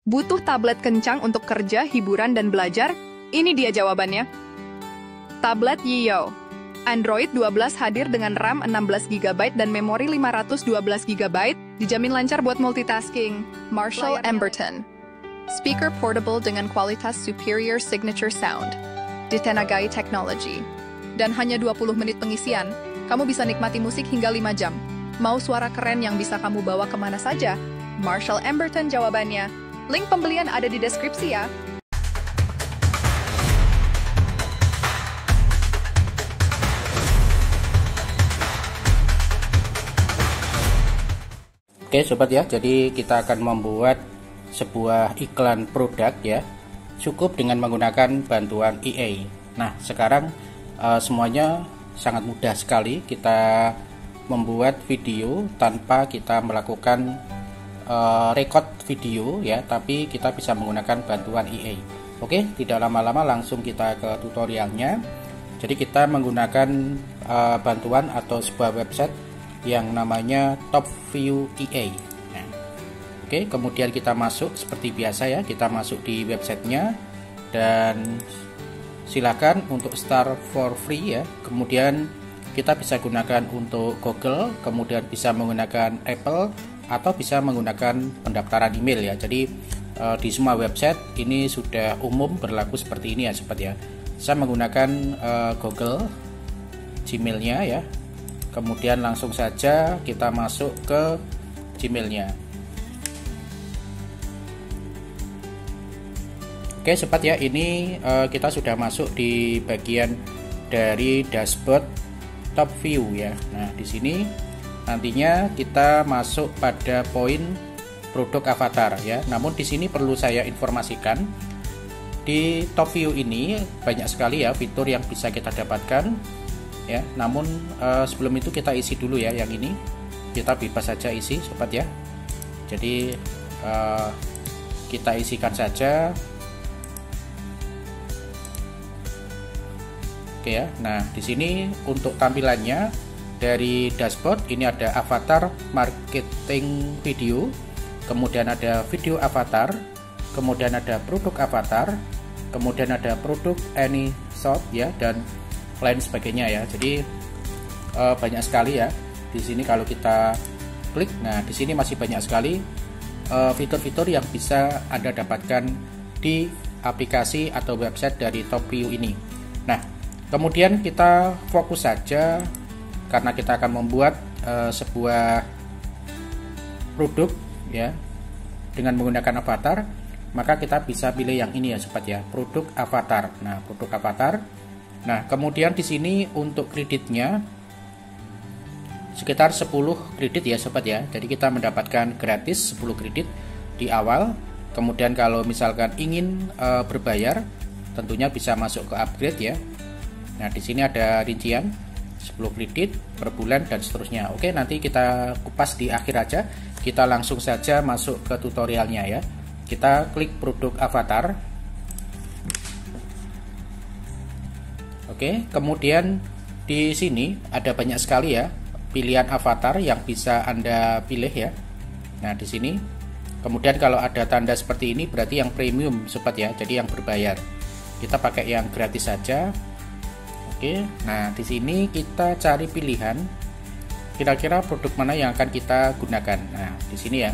Butuh tablet kencang untuk kerja, hiburan, dan belajar? Ini dia jawabannya. Tablet Yio. Android 12 hadir dengan RAM 16 GB dan memori 512 GB, dijamin lancar buat multitasking. Marshall Emberton. Speaker portable dengan kualitas superior signature sound. Ditenagai teknologi. Dan hanya 20 menit pengisian, kamu bisa nikmati musik hingga 5 jam. Mau suara keren yang bisa kamu bawa kemana saja? Marshall Emberton jawabannya. Link pembelian ada di deskripsi ya. Oke sobat ya, jadi kita akan membuat sebuah iklan produk ya, cukup dengan menggunakan bantuan EA. Nah sekarang semuanya sangat mudah sekali kita membuat video tanpa kita melakukan record video ya, tapi kita bisa menggunakan bantuan EA. Oke, tidak lama-lama langsung kita ke tutorialnya. Jadi kita menggunakan bantuan atau sebuah website yang namanya Top View EA. Nah, oke, kemudian kita masuk seperti biasa ya, kita masuk di websitenya dan silakan untuk start for free ya. Kemudian kita bisa gunakan untuk Google, kemudian bisa menggunakan Apple atau bisa menggunakan pendaftaran email ya. Jadi di semua website ini sudah umum berlaku seperti ini ya sobat ya. Saya menggunakan Google Gmailnya ya. Kemudian langsung saja kita masuk ke Gmailnya. Oke sobat ya, ini kita sudah masuk di bagian dari dashboard Top View ya. Nah di sini nantinya kita masuk pada poin produk avatar ya. Namun di sini perlu saya informasikan, di Top View ini banyak sekali ya fitur yang bisa kita dapatkan ya. Namun sebelum itu kita isi dulu ya yang ini. Kita bebas saja isi sobat ya. Jadi kita isikan saja. Oke ya. Nah, di sini untuk tampilannya dari dashboard ini ada avatar marketing video, kemudian ada video avatar, kemudian ada produk avatar, kemudian ada produk any shop ya, dan lain sebagainya ya. Jadi banyak sekali ya di sini. Kalau kita klik, nah di sini masih banyak sekali fitur-fitur yang bisa Anda dapatkan di aplikasi atau website dari Top View ini. Nah kemudian kita fokus saja karena kita akan membuat sebuah produk ya dengan menggunakan avatar, maka kita bisa pilih yang ini ya sobat ya, produk avatar. Nah produk avatar. Nah kemudian di sini untuk kreditnya sekitar 10 kredit ya sobat ya. Jadi kita mendapatkan gratis 10 kredit di awal. Kemudian kalau misalkan ingin berbayar, tentunya bisa masuk ke upgrade ya. Nah di sini ada rincian 10 kredit per bulan dan seterusnya. Oke, nanti kita kupas di akhir aja. Kita langsung saja masuk ke tutorialnya ya. Kita klik produk avatar. Oke, kemudian di sini ada banyak sekali ya pilihan avatar yang bisa Anda pilih ya. Nah, di sini. Kemudian kalau ada tanda seperti ini berarti yang premium sobat ya, jadi yang berbayar. Kita pakai yang gratis saja. Oke, nah di sini kita cari pilihan kira-kira produk mana yang akan kita gunakan. Nah, di sini ya.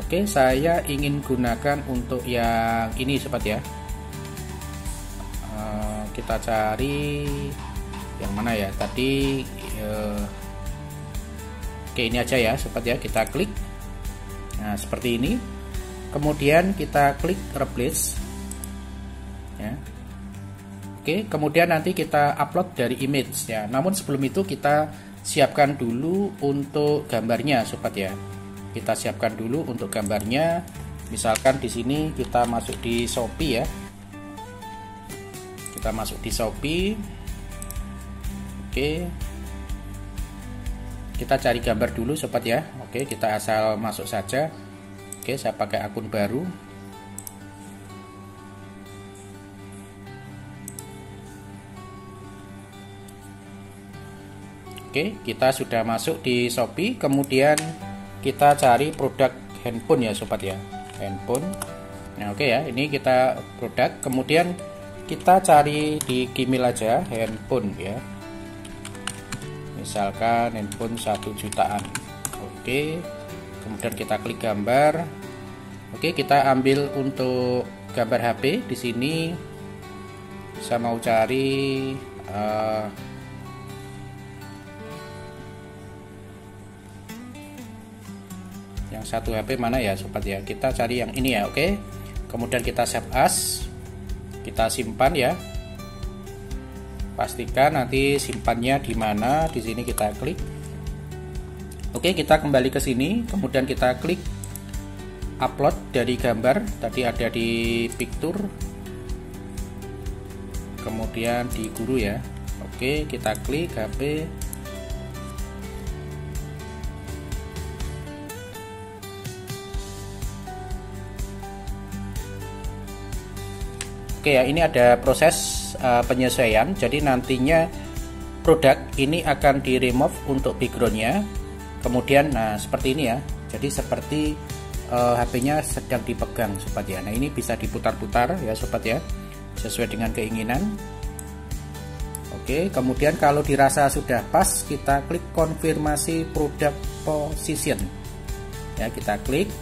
Oke, saya ingin gunakan untuk yang ini sobat ya. Kita cari yang mana ya? Tadi oke, ini aja ya sobat ya. Kita klik. Nah, seperti ini. Kemudian kita klik replace. Ya. Oke, kemudian nanti kita upload dari image ya. Namun sebelum itu kita siapkan dulu untuk gambarnya sobat ya. Kita siapkan dulu untuk gambarnya. Misalkan di sini kita masuk di Shopee ya. Kita masuk di Shopee. Oke. Kita cari gambar dulu sobat ya. Oke, kita asal masuk saja. Oke, saya pakai akun baru. Oke, kita sudah masuk di Shopee, kemudian kita cari produk handphone ya sobat ya. handphone. Nah, oke ya, ini kita produk. Kemudian kita cari di Gmail aja handphone ya. Misalkan handphone 1 jutaan. Oke. Kemudian kita klik gambar. Oke, kita ambil untuk gambar HP. Di sini saya mau cari yang satu HP mana ya sobat ya. Kita cari yang ini ya. Oke. Kemudian kita save as. Kita simpan ya. Pastikan nanti simpannya di mana. Di sini kita klik. Oke, kita kembali ke sini, kemudian kita klik upload dari gambar. Tadi ada di picture, kemudian di guru ya. Oke, kita klik HP. Oke ya, ini ada proses penyesuaian. Jadi nantinya produk ini akan di remove untuk backgroundnya. Kemudian nah seperti ini ya. Jadi seperti HP-nya sedang dipegang sobat ya. Nah, ini bisa diputar-putar ya sobat ya, sesuai dengan keinginan. Oke, kemudian kalau dirasa sudah pas, kita klik konfirmasi product position. Ya, kita klik.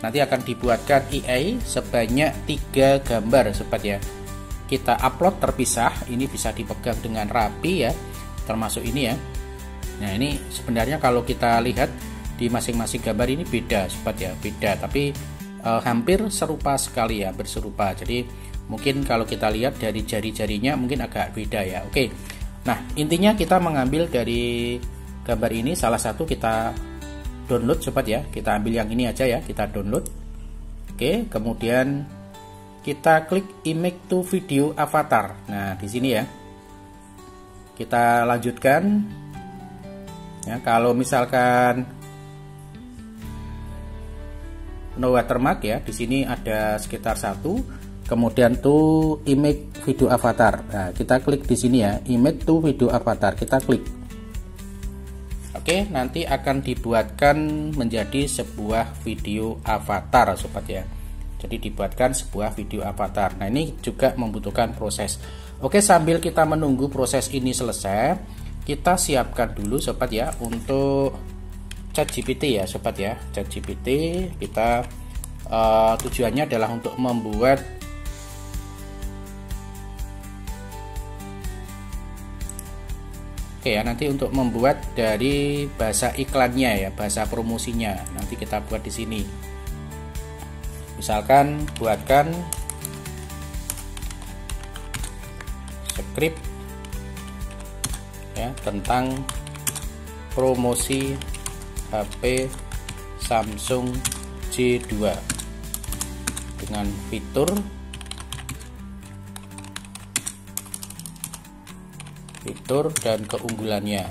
Nanti akan dibuatkan EA sebanyak 3 gambar sobat ya. Kita upload terpisah, ini bisa dipegang dengan rapi ya, termasuk ini ya. Nah, ini sebenarnya kalau kita lihat di masing-masing gambar ini beda sobat ya, beda, tapi hampir serupa sekali ya, berserupa. Jadi mungkin kalau kita lihat dari jari-jarinya mungkin agak beda ya. Oke. Nah, intinya kita mengambil dari gambar ini salah satu, kita download sobat ya. Kita ambil yang ini aja ya, kita download. Oke, kemudian kita klik image to video avatar. Nah, di sini ya. Kita lanjutkan. Ya, kalau misalkan no watermark ya, di sini ada sekitar 1. Kemudian to image video avatar. Nah, kita klik di sini ya, image to video avatar. Kita klik. Oke, nanti akan dibuatkan menjadi sebuah video avatar sobat ya. Jadi dibuatkan sebuah video avatar. Nah, ini juga membutuhkan proses. Oke, sambil kita menunggu proses ini selesai, kita siapkan dulu sobat ya untuk ChatGPT ya sobat ya. ChatGPT kita tujuannya adalah untuk membuat oke ya, nanti untuk membuat dari bahasa iklannya ya, bahasa promosinya. Nanti kita buat di sini. Misalkan buatkan script ya tentang promosi HP Samsung J2 dengan fitur dan keunggulannya,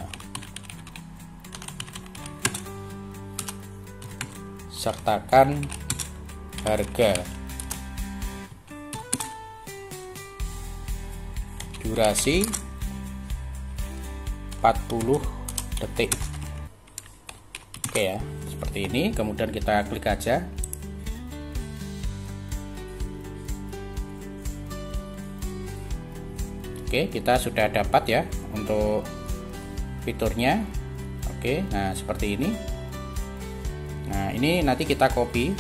sertakan harga, durasi 40 detik. Oke ya, seperti ini. Kemudian kita klik aja. Oke, kita sudah dapat ya untuk fiturnya. Oke, nah seperti ini. Nah, ini nanti kita copy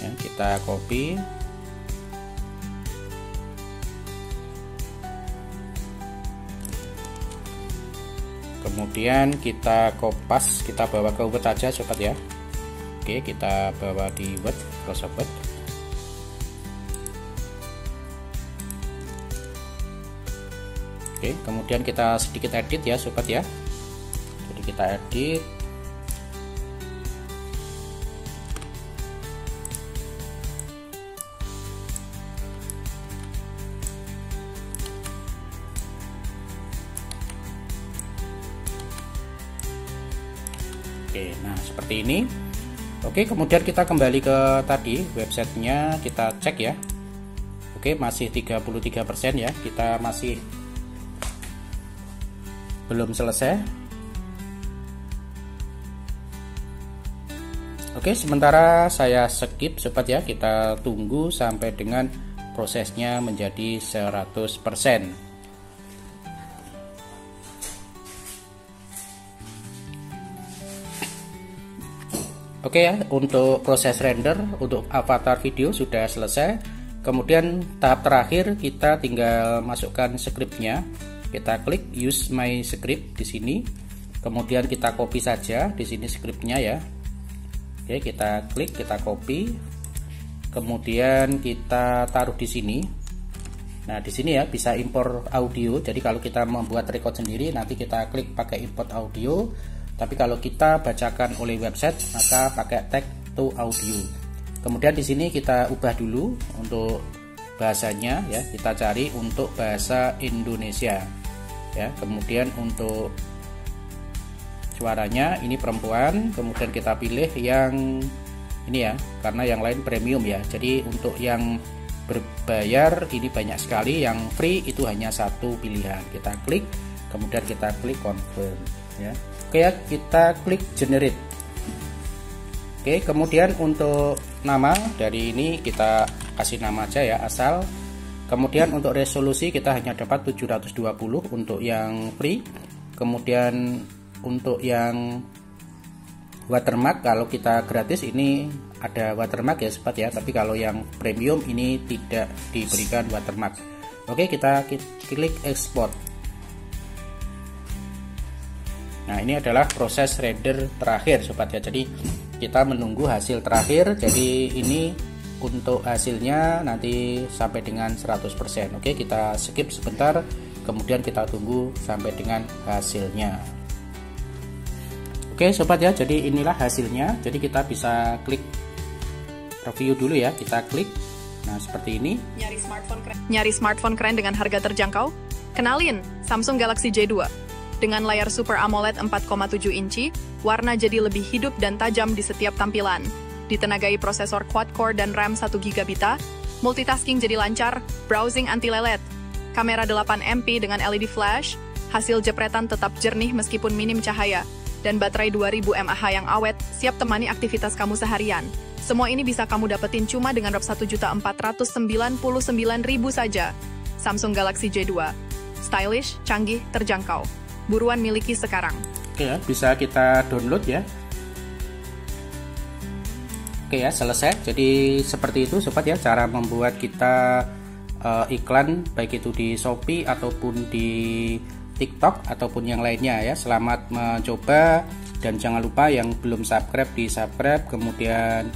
ya, kita copy. Kemudian kita kopas, kita bawa ke Word aja sobat ya. Oke, kita bawa di Word, Microsoft Word. Oke, kemudian kita sedikit edit ya sobat ya. Jadi kita edit. Oke, nah seperti ini. Oke, kemudian kita kembali ke tadi websitenya, kita cek ya. Oke, masih 33% ya, kita masih belum selesai. Oke, sementara saya skip sobat ya, kita tunggu sampai dengan prosesnya menjadi 100%. Oke ya, untuk proses render untuk avatar video sudah selesai. Kemudian tahap terakhir kita tinggal masukkan scriptnya. Kita klik use my script di sini. Kemudian kita copy saja di sini scriptnya ya. Oke, kita klik, kita copy. Kemudian kita taruh di sini. Nah, di sini ya bisa import audio. Jadi kalau kita membuat record sendiri, nanti kita klik pakai import audio. Tapi kalau kita bacakan oleh website, maka pakai tag to audio. Kemudian di sini kita ubah dulu untuk bahasanya ya. Kita cari untuk bahasa Indonesia. Ya, kemudian untuk suaranya ini perempuan, kemudian kita pilih yang ini ya, karena yang lain premium ya. Jadi untuk yang berbayar ini banyak sekali, yang free itu hanya satu pilihan. Kita klik, kemudian kita klik confirm ya. Oke ya, kita klik generate. Oke, kemudian untuk nama dari ini kita kasih nama aja ya, asal. Kemudian untuk resolusi kita hanya dapat 720 untuk yang free. Kemudian untuk yang watermark, kalau kita gratis ini ada watermark ya sobat ya, tapi kalau yang premium ini tidak diberikan watermark. Oke, kita klik export. Nah, ini adalah proses render terakhir sobat ya. Jadi kita menunggu hasil terakhir. Jadi ini untuk hasilnya nanti sampai dengan 100%. Oke, kita skip sebentar, kemudian kita tunggu sampai dengan hasilnya. Oke sobat ya, jadi inilah hasilnya. Jadi kita bisa klik review dulu ya, kita klik. Nah, seperti ini. Nyari smartphone keren dengan harga terjangkau? Kenalin, Samsung Galaxy J2. Dengan layar Super AMOLED 4,7 inci, warna jadi lebih hidup dan tajam di setiap tampilan. Ditenagai prosesor quad-core dan RAM 1 GB, multitasking jadi lancar, browsing anti-lelet. Kamera 8 MP dengan LED flash, hasil jepretan tetap jernih meskipun minim cahaya. Dan baterai 2000 mAh yang awet, siap temani aktivitas kamu seharian. Semua ini bisa kamu dapetin cuma dengan Rp 1.499.000 saja. Samsung Galaxy J2. Stylish, canggih, terjangkau. Buruan miliki sekarang. Oke ya, bisa kita download ya. Oke ya, selesai. Jadi seperti itu sobat ya, cara membuat kita iklan baik itu di Shopee ataupun di TikTok ataupun yang lainnya ya. Selamat mencoba dan jangan lupa yang belum subscribe di subscribe, kemudian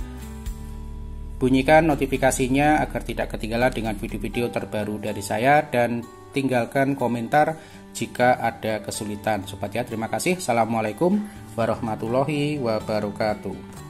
bunyikan notifikasinya agar tidak ketinggalan dengan video-video terbaru dari saya, dan tinggalkan komentar jika ada kesulitan sobat ya. Terima kasih. Assalamualaikum warahmatullahi wabarakatuh.